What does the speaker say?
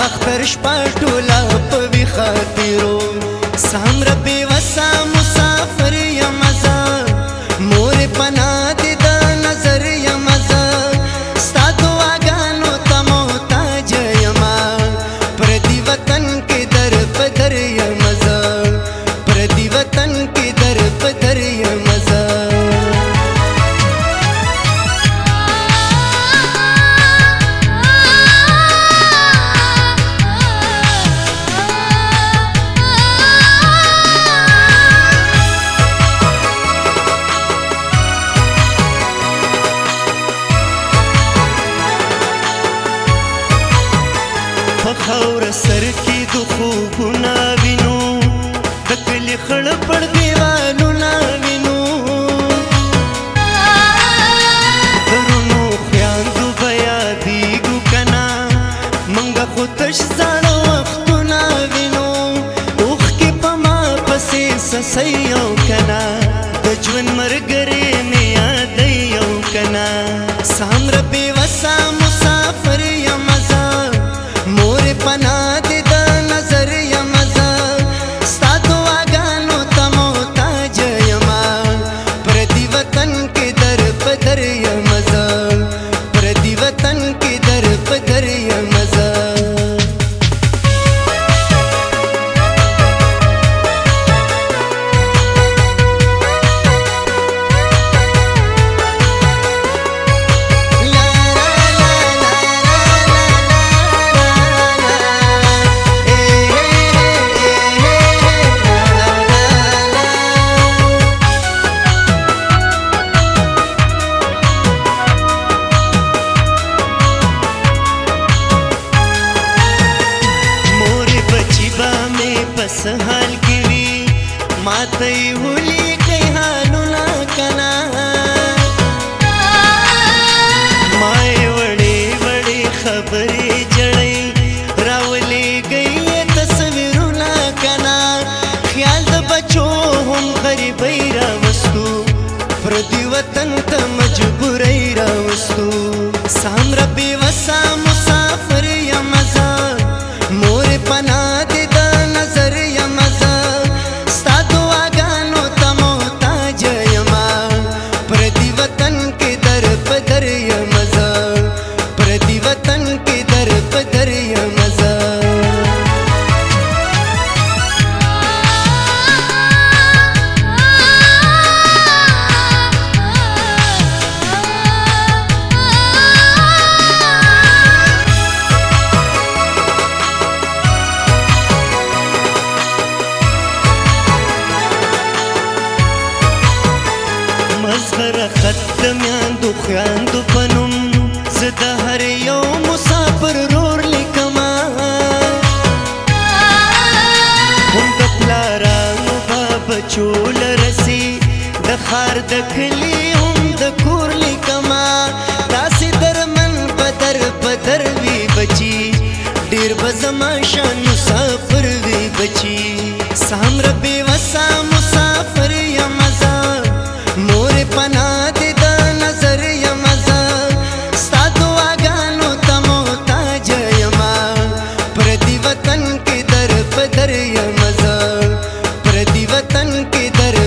اختر شپه ټوله په وي خاطرو سام ربي وسا مسافر یم زه مور پناه دې د نظر یم زه ستا دعاګانو ته محتاج یم پردي وطن کې در په در یم زه پردي وطن کې در په در یم زه خور سر کی دو خوبونه وینو د کلی خړ پړ دیوالونه وینو درونو خیاندو بیا دیګو کنا منګه خو تش زړه وختونه وینو اوخ کې پما پسې سسیو کنا د ژوند مرګري مې یاد یو کنا سام ربي وسا مسافر یم زه مور پناه دې د نظر یم زه ستا دعاګانو ته محتاج یم پردي وطن کې در په در یم زه پردي وطن کې در په در یم زه پس حال کی وی ماته ہولی کئی حالونا کنا مائے وڑی وڑی خبری جڑی راولی گئی تصویرونا کنا خیال د بچو هم غریبی راوستو پردی وطن تا مجبوری راوستو سام ربی وسا مسافر یم زه مور پناه دې د نظر یم زه ستا دعاګانو ته محتاج یم پردي وطن کې در په در یم زه پردي وطن کې در په در یم زه مزغر خط میاندو خیاندو پنم زه د هر یو مسافر رور لیکما هم د پلارانو به بچو لرسي د ښار د کلي هم د کور لیکما داسې درمن بدر بدر وي بچي ډېر به زما شان مسافر وي بچي سام ربي وسا مسافر یم زه مور پناه دې د نظر یم زه ستا دعاګانو ته محتاج یم پردي وطن کې در په در یم زه پردي وطن کې در